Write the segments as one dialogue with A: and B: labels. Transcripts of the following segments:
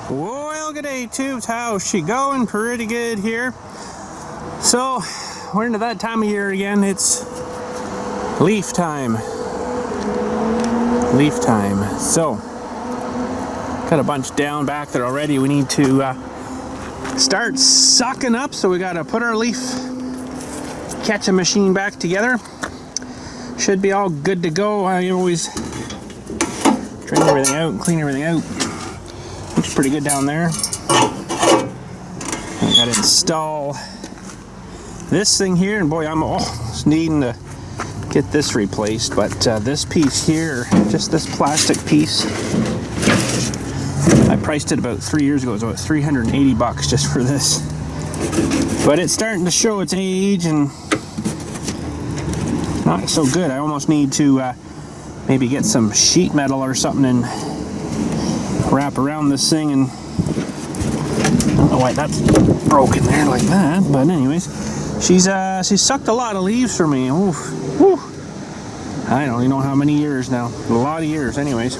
A: Well, good day, tubes. How's she going? Pretty good here. So, we're into that time of year again. It's leaf time. Leaf time. So, got a bunch down back there already. We need to start sucking up. So we got to put our leaf catching machine back together. Should be all good to go. I always drain everything out and clean everything out. Looks pretty good down there. I got to install this thing here, and boy, I'm almost needing to get this replaced. But this piece here, just this plastic piece, I priced it about 3 years ago. It was about $380 just for this. But it's starting to show its age and not so good. I almost need to maybe get some sheet metal or something and wrap around this thing. And I don't know why that's broken there like that, but anyways, she's sucked a lot of leaves for me. Oof, whew. I don't even know how many years now. A lot of years, anyways.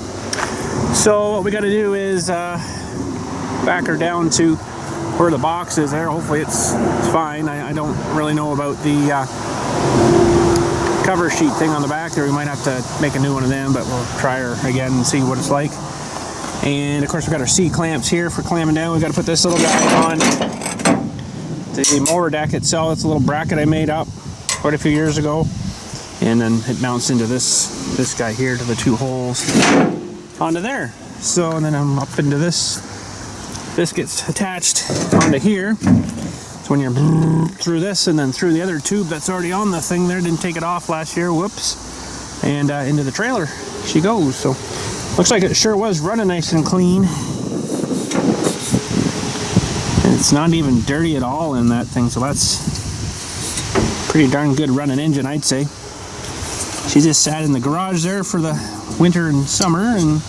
A: So what we got to do is back her down to where the box is there. Hopefully it's fine. I don't really know about the cover sheet thing on the back there. We might have to make a new one of them, but we'll try her again and see what it's like. And of course, we've got our C-clamps here for clamping down. We've got to put this little guy on the mower deck itself. It's a little bracket I made up quite a few years ago. And then it mounts into this guy here to the two holes onto there. So, and then I'm up into this. This gets attached onto here. So when you're through this and then through the other tube that's already on the thing there, didn't take it off last year, whoops. And into the trailer she goes. So looks like it sure was running nice and clean. And it's not even dirty at all in that thing, so that's pretty darn good running engine, I'd say. She just sat in the garage there for the winter and summer, and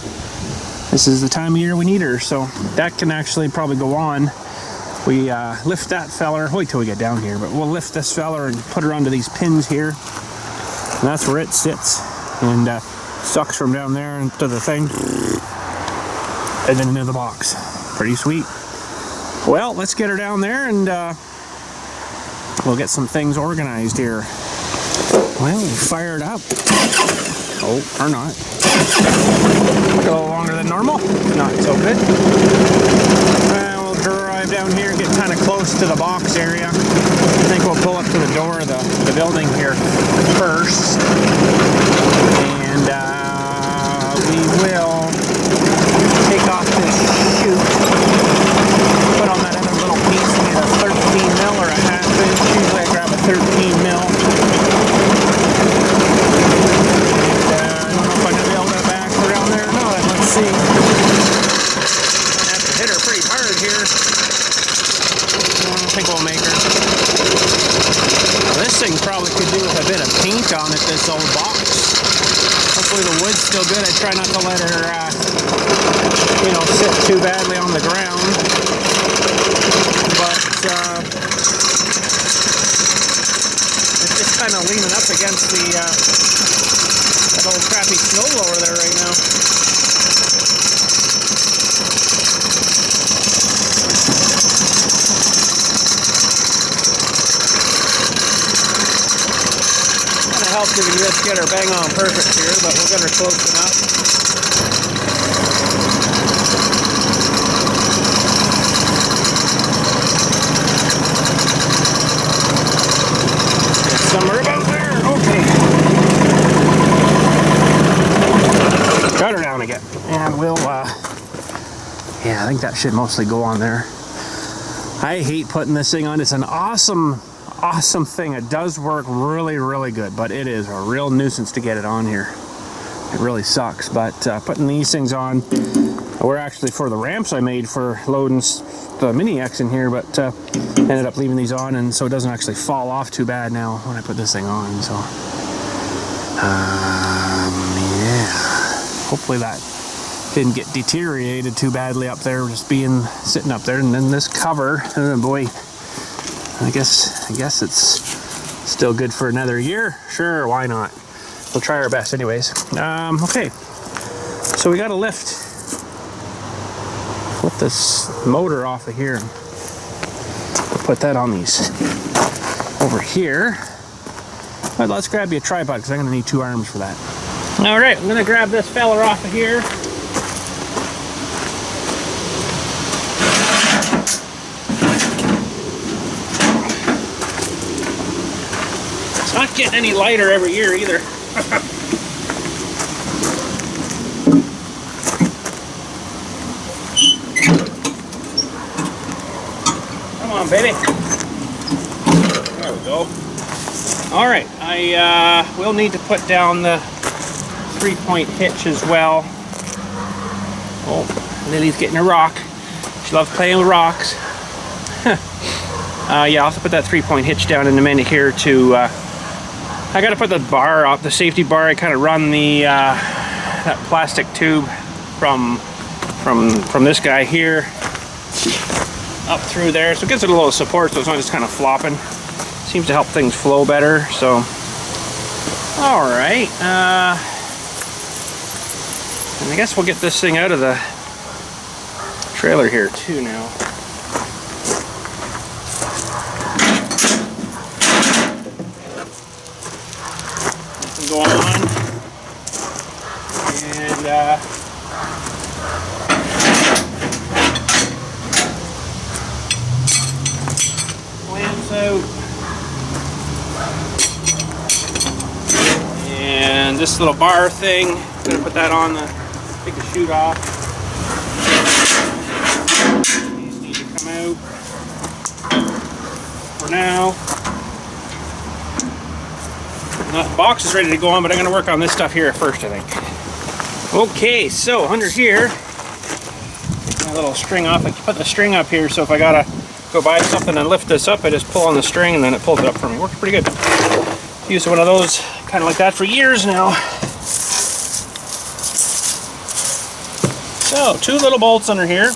A: this is the time of year we need her, so that can actually probably go on. We lift that feller, wait till we get down here, but we'll lift this feller and put her onto these pins here, and that's where it sits, and sucks from down there into the thing, and then into the box. Pretty sweet. Well, let's get her down there, and we'll get some things organized here. Well, fire it up. Oh, or not. A little longer than normal. Not so good. We'll drive down here and get kind of close to the box area. I think we'll pull up to the door of the building here first. And we will take off this chute. Put on that other little piece. We need a 13 mil or a half inch. Usually I grab a 13 mil. See. I have to hit her pretty hard here. I think we'll make her. Now, this thing probably could do with a bit of paint on it, this old box. Hopefully the wood's still good. I try not to let her, sit too badly on the ground. But it's just kind of leaning up against the that old crappy snowblower there right now. Helps if you just get her bang on perfect here, but we'll get her close enough. Somewhere about there. Okay. Got her down again. And we'll, yeah, I think that should mostly go on there. I hate putting this thing on. It's an awesome thing. It does work really, really good, but it is a real nuisance to get it on here. It really sucks, but putting these things on, were actually for the ramps I made for loading the Mini X in here, but ended up leaving these on, and so it doesn't actually fall off too bad now when I put this thing on. So yeah, hopefully that didn't get deteriorated too badly up there, just sitting up there. And then this cover, oh boy, I guess it's still good for another year. Sure, why not? We'll try our best anyways. Okay, so we got to lift this motor off of here and put that on these over here. But let's grab you a tripod because I'm going to need 2 arms for that. All right, I'm going to grab this fella off of here. It's not getting any lighter every year either. Come on, baby. There we go. All right, I will need to put down the 3-point hitch as well. Oh, Lily's getting a rock. She loves playing with rocks. Yeah, I'll have to put that 3-point hitch down in a minute here to, I gotta put the bar up, the safety bar. I kind of run the, that plastic tube from this guy here up through there. So it gives it a little support so it's not just kind of flopping. Seems to help things flow better, so. All right, and I guess we'll get this thing out of the trailer here too now. Go on, and clamps out, and this little bar thing, I'm gonna put that on the, take the chute off. These need to come out for now. The box is ready to go on, but I'm going to work on this stuff here first, I think. Okay, so under here, my little string off. I can put the string up here, so if I gotta go buy something and lift this up, I just pull on the string and then it pulls it up for me. Works pretty good. Used one of those kind of like that for years now. So 2 little bolts under here.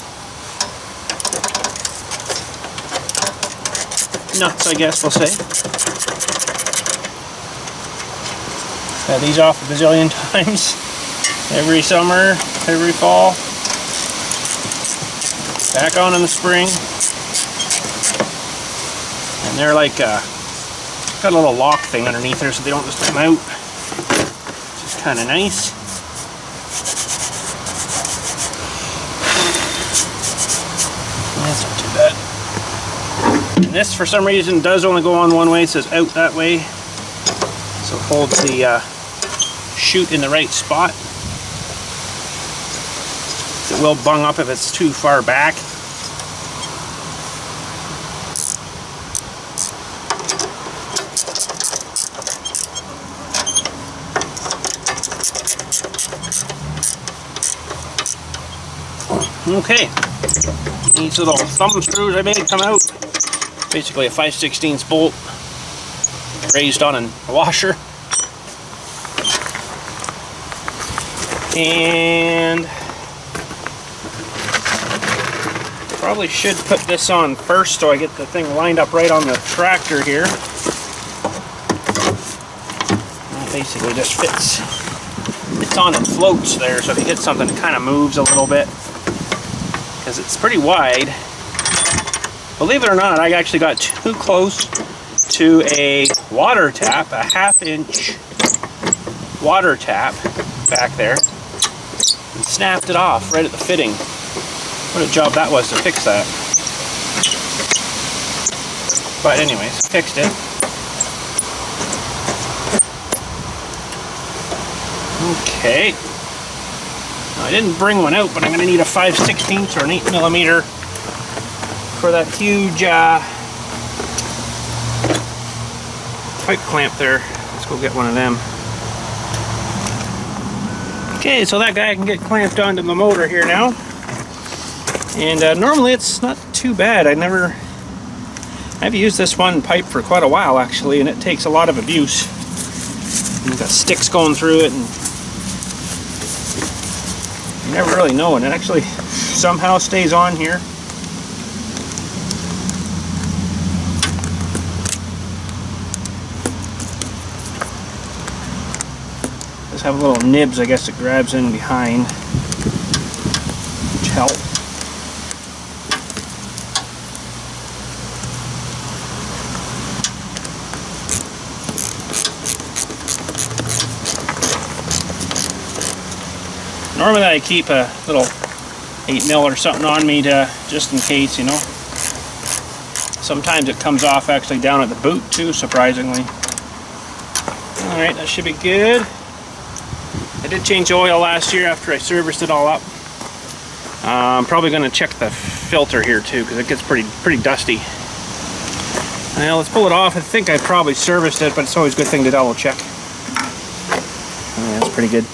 A: Nuts, I guess we'll say. Had these off a bazillion times. Every summer, every fall. Back on in the spring. And they're like, got a little lock thing underneath there so they don't just come out. Which is kind of nice. That's not too bad. And this, for some reason, does only go on one way. It says out that way. So it holds the chute in the right spot. It will bung up if it's too far back. Okay, these little thumb screws I made come out. Basically a 5/16 bolt raised on a washer. And probably should put this on first so I get the thing lined up right on the tractor here. That basically just fits. It's on and floats there, so if you hit something it kind of moves a little bit because it's pretty wide. Believe it or not, I actually got too close to a water tap, a 1/2-inch water tap back there, and snapped it off right at the fitting. What a job that was to fix that. But anyways, fixed it. Okay. Now, I didn't bring one out, but I'm going to need a 5/16 or an 8mm for that huge pipe clamp there. Let's go get one of them. Okay, so that guy can get clamped onto the motor here now. And normally it's not too bad. I've used this one pipe for quite a while actually, and it takes a lot of abuse. You've got sticks going through it, and you never really know, and it actually somehow stays on here. Just have little nibs, I guess, it grabs in behind, which help. Normally I keep a little 8 mil or something on me to just in case, you know. Sometimes it comes off actually down at the boot too, surprisingly. Alright, that should be good. I did change oil last year after I serviced it all up. I'm probably going to check the filter here too, because it gets pretty dusty. Now let's pull it off. I think I probably serviced it, but it's always a good thing to double check. Yeah, that's pretty good.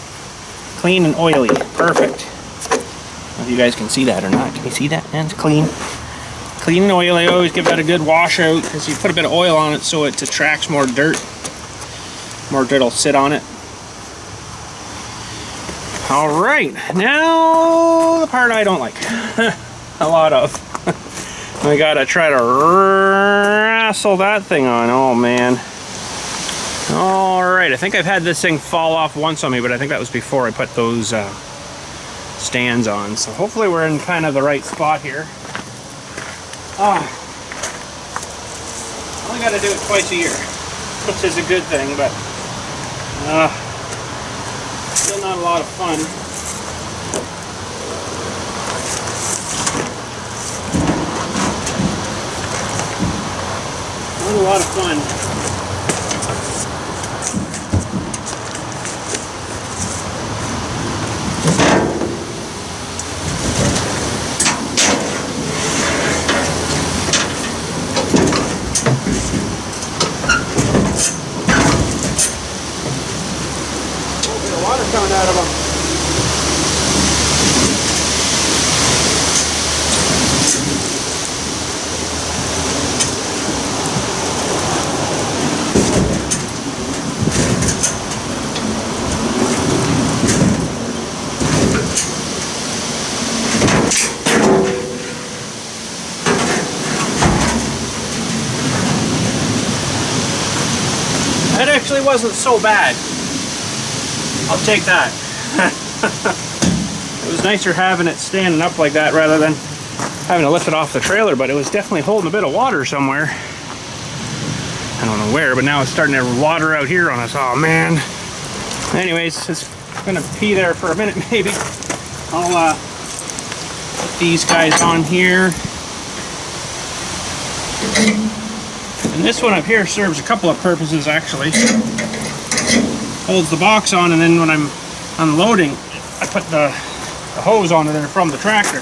A: Clean and oily. Perfect. I don't know if you guys can see that or not. Can you see that? And it's clean. Clean and oily. I always give that a good wash out, because you put a bit of oil on it so it attracts more dirt. More dirt will sit on it. Alright, now the part I don't like. A lot of. I gotta try to wrestle that thing on. Oh man. Alright, I think I've had this thing fall off once on me, but I think that was before I put those stands on. So hopefully we're in kind of the right spot here. Only gotta do it twice a year, which is a good thing, but still not a lot of fun. Not a lot of fun. Coming out of them. That actually wasn't so bad. I'll take that. It was nicer having it standing up like that rather than having to lift it off the trailer, but it was definitely holding a bit of water somewhere. I don't know where, but now it's starting to water out here on us. Oh man. Anyways, it's gonna pee there for a minute maybe. I'll put these guys on here. And this one up here serves a couple of purposes actually. Holds the box on, and then when I'm unloading, I put the hose on there from the tractor.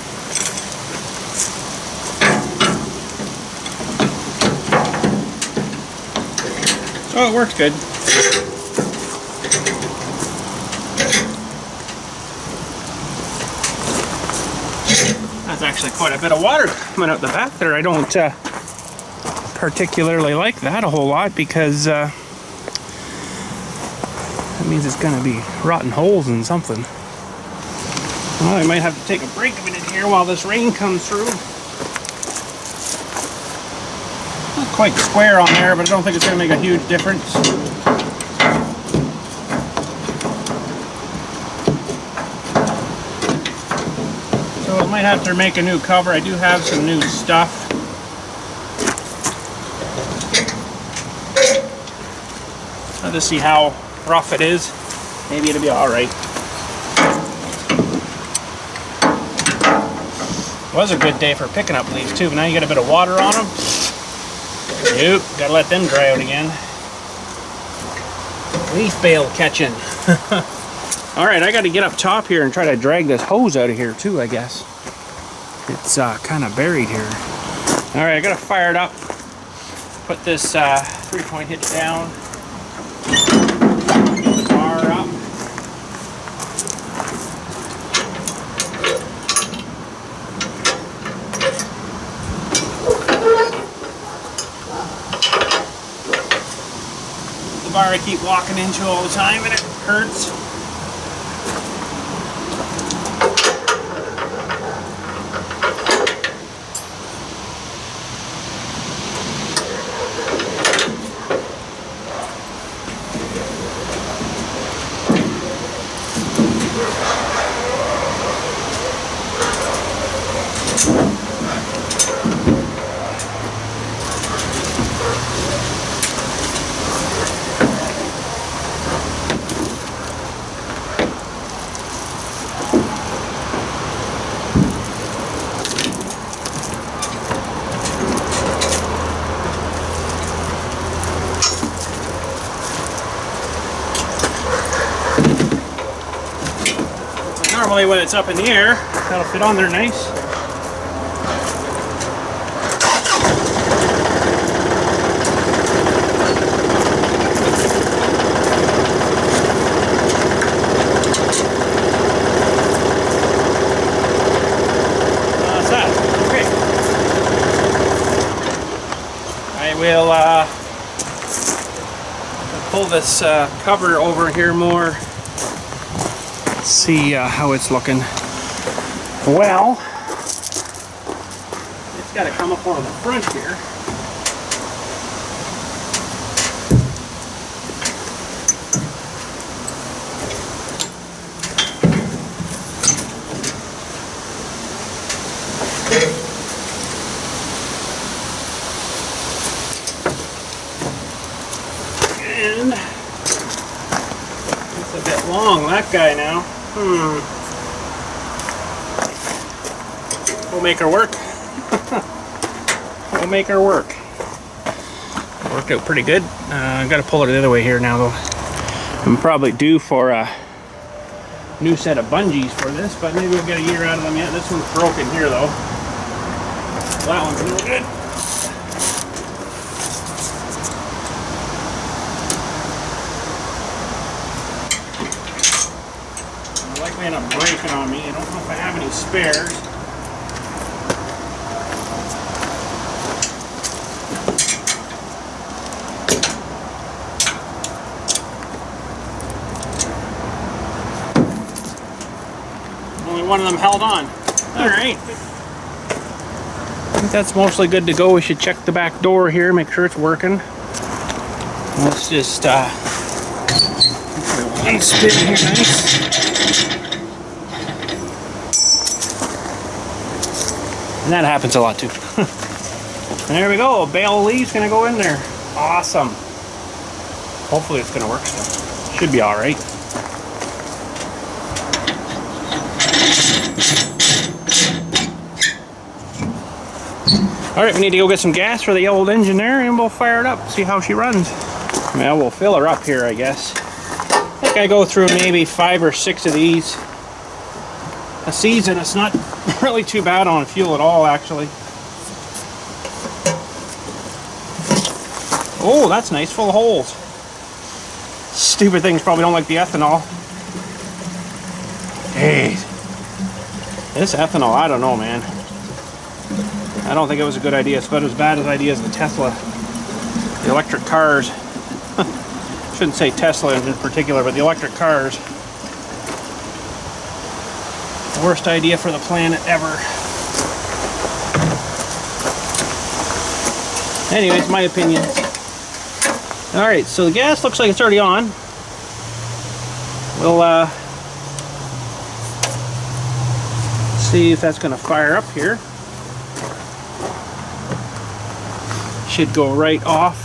A: So it works good. That's actually quite a bit of water coming out the back there. I don't particularly like that a whole lot, because that means it's going to be rotten holes in something. Well, I might have to take a break a minute here while this rain comes through. Not quite square on there, but I don't think it's going to make a huge difference. So I might have to make a new cover. I do have some new stuff. I'll just see how rough it is. Maybe it'll be alright. It was a good day for picking up leaves too, but now you get a bit of water on them. Nope, gotta let them dry out again. Leaf bale catching. Alright, I gotta get up top here and try to drag this hose out of here too, I guess. It's kind of buried here. Alright, I gotta fire it up. Put this 3-point hitch down. Get the bar up. The bar I keep walking into all the time and it hurts. Normally when it's up in the air, that'll fit on there nice. That's that. Okay. I will pull this cover over here more. See how it's looking. Well, it's got to come up on the front here. And it's a bit long, that guy now. We'll make her work. We'll make her work. Worked out pretty good. I've got to pull it the other way here now, though. I'm probably due for a new set of bungees for this, but maybe we'll get a year out of them yet. This one's broken here, though. That one's real good. End up breaking on me. I don't know if I have any spares. Only one of them held on. Alright. I think that's mostly good to go. We should check the back door here, make sure it's working. Let's just unspin here nice. And that happens a lot too. And there we go, a bale of leaves gonna go in there. Awesome. Hopefully it's gonna work still. Should be all right. All right, we need to go get some gas for the old engine there and we'll fire it up, see how she runs. Well, we'll fill her up here, I guess. I think I go through maybe 5 or 6 of these a season. It's not really too bad on fuel at all, actually. Oh, that's nice, full of holes. Stupid things probably don't like the ethanol. Hey, this ethanol, I don't know, man. I don't think it was a good idea. It's about as bad an idea as the Tesla, the electric cars. Shouldn't say Tesla in particular, but the electric cars. Worst idea for the planet ever. Anyways, my opinion. Alright, so the gas looks like it's already on. We'll see if that's going to fire up here. Should go right off,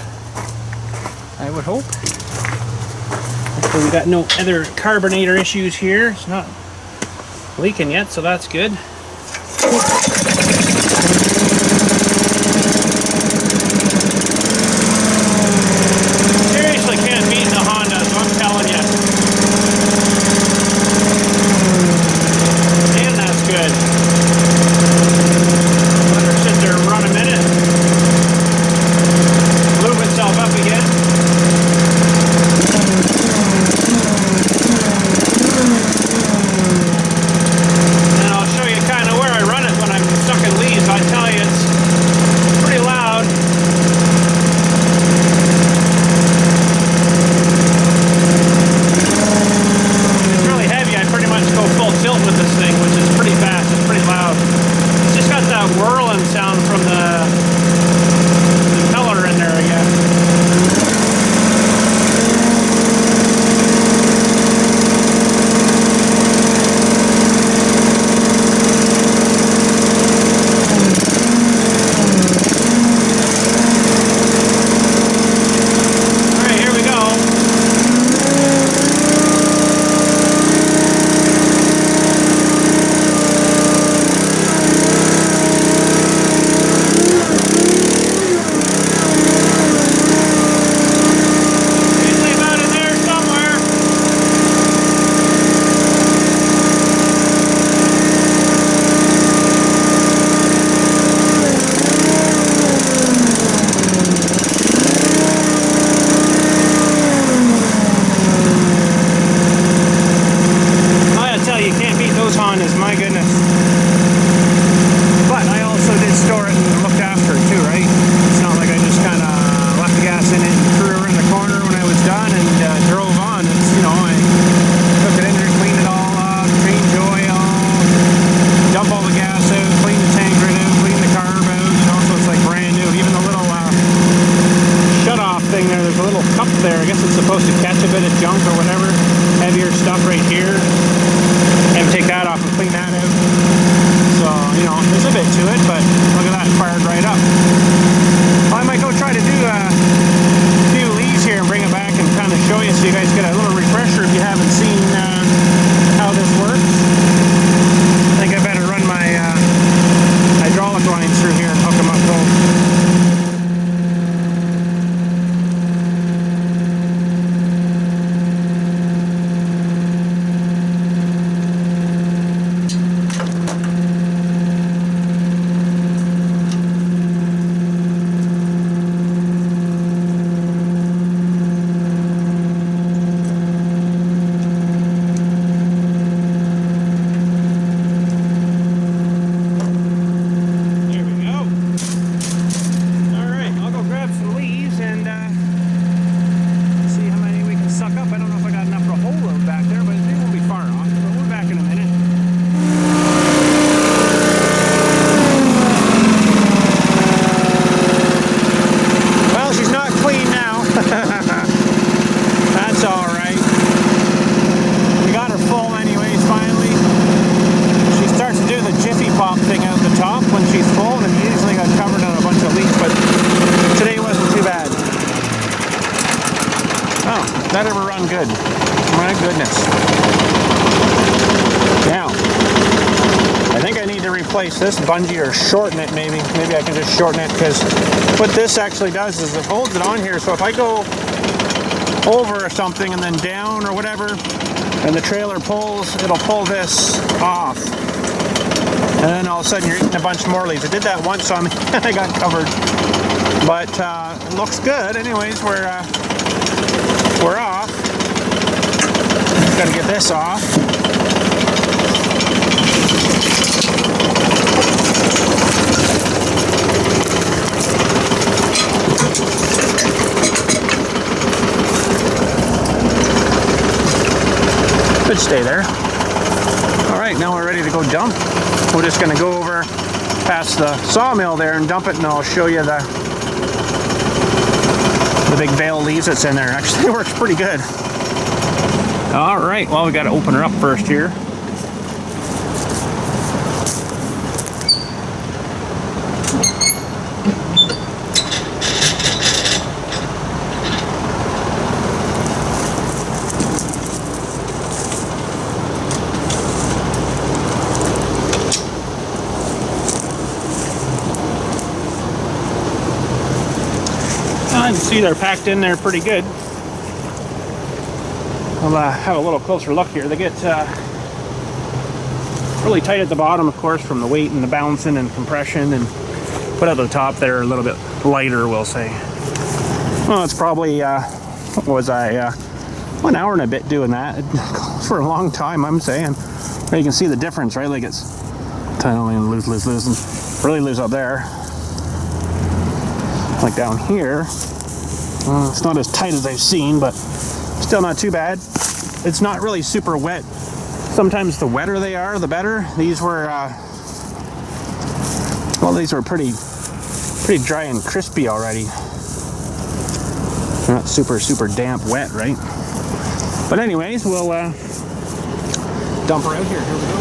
A: I would hope. Hopefully we got no other carbonator issues here. It's not leaking yet, so that's good. Seriously can't beat the Honda, so I'm telling you. And that's good. Let her sit there and run a minute. Lube itself up again. I tell you, it's pretty loud. It's really heavy. I pretty much go full tilt with this thing, which is pretty fast. It's pretty loud. It's just got that whirling sound from the impeller in there again. bit to it, but look at that, fired right up. Well, I might go try to do a few leaves here and bring it back and kind of show you so you guys get a little refresher if you haven't seen how this works. I think I better run my hydraulic lines through here and hook them up both. That ever run good? My goodness. Now, I think I need to replace this bungee or shorten it maybe. Maybe I can just shorten it, because what this actually does is it holds it on here. So if I go over or something and then down or whatever, and the trailer pulls, it'll pull this off. And then all of a sudden you're eating a bunch more leaves. I did that once on me and I got covered. But it looks good. Anyways, we're off. Gotta get this off. Should stay there. All right, now we're ready to go dump. We're just gonna go over past the sawmill there and dump it, and I'll show you the big bale leaves that's in there. Actually, it works pretty good. All right, well, we got to open her up first here. You can see they're packed in there pretty good. We'll have a little closer look here. They get really tight at the bottom, of course, from the weight and the balancing and compression, and put at the top they're a little bit lighter, we'll say. Well, it's probably, what was I, 1 hour and a bit doing that for a long time, I'm saying. There you can see the difference, right? Like it's totally loose, and really loose up there. Like down here. It's not as tight as I've seen, but still not too bad. It's not really super wet. Sometimes the wetter they are, the better. These were, well, these were pretty dry and crispy already. They're not super damp wet, right? But anyways, we'll dump her out here. Here we go.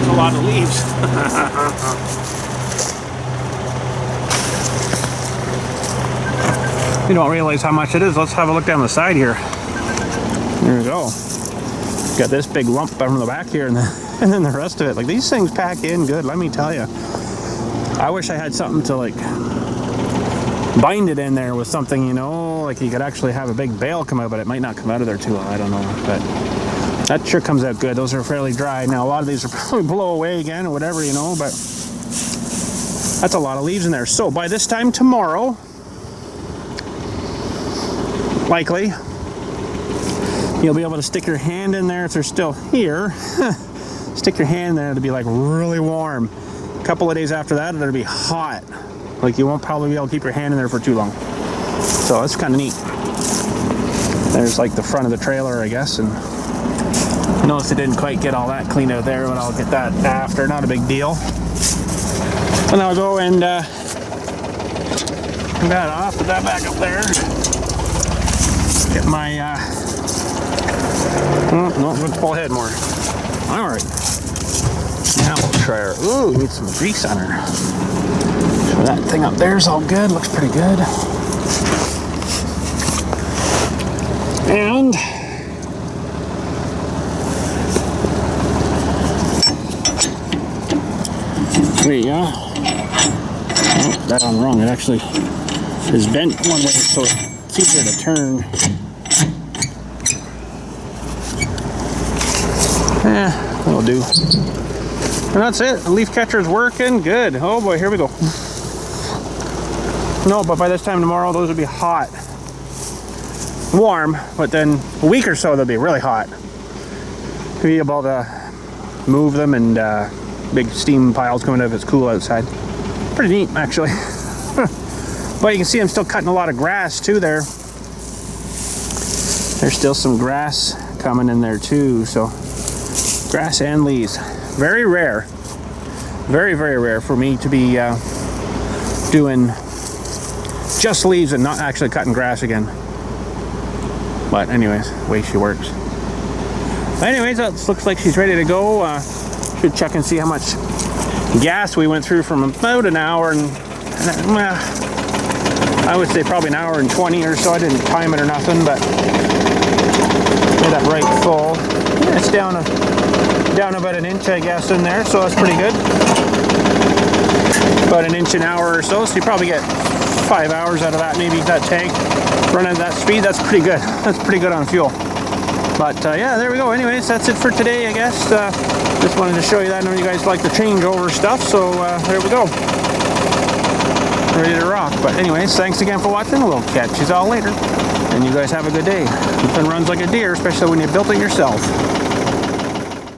A: A lot of leaves. You don't realize how much it is. Let's have a look down the side here. There we go. Got this big lump from the back here, and then the rest of it. Like, these things pack in good, let me tell you. I wish I had something to like bind it in there with something, you know, like you could actually have a big bale come out, but it might not come out of there too well. I don't know, but That sure comes out good. Those are fairly dry. Now a lot of these will probably blow away again or whatever, you know, but that's a lot of leaves in there. So by this time tomorrow, likely, you'll be able to stick your hand in there if they're still here. Stick your hand in there, it'll be like really warm. A couple of days after that, it'll be hot. Like you won't probably be able to keep your hand in there for too long. So that's kind of neat. There's like the front of the trailer, I guess, and notice I didn't quite get all that cleaned out there, but I'll get that after, not a big deal. And I'll go and that off, put that back up there. Get my, no, let's pull ahead more. All right, now we'll try our, ooh, we need some grease on her. So that thing up there is all good, looks pretty good. And there you go. Oh, that on wrong. It actually is bent one way, so it's easier to turn. That'll do. And that's it. The leaf catcher's working good. Oh boy, here we go. No, but by this time tomorrow, those will be hot. Warm, but then a week or so, they'll be really hot. You'll be able to move them and big steam piles coming out if it's cool outside. Pretty neat, actually. But you can see I'm still cutting a lot of grass too there. There's still some grass coming in there too, so grass and leaves. Very rare. Very, very rare for me to be doing just leaves and not actually cutting grass again. But anyways, the way she works. Anyways, that looks like she's ready to go. Should check and see how much gas we went through from about an hour and I would say probably an hour and 20 or so. I didn't time it or nothing, but made that right full. Yeah, it's down about an inch, I guess, in there, so that's pretty good. About an inch an hour or so, so you probably get 5 hours out of that, maybe that tank running at that speed. That's pretty good. That's pretty good on fuel. But yeah, there we go. Anyways, that's it for today, I guess. Just wanted to show you that. I know you guys like the changeover stuff, so there we go. Ready to rock. But anyways, thanks again for watching. We'll catch you all later. And you guys have a good day. Nothing runs like a deer, especially when you built it yourself.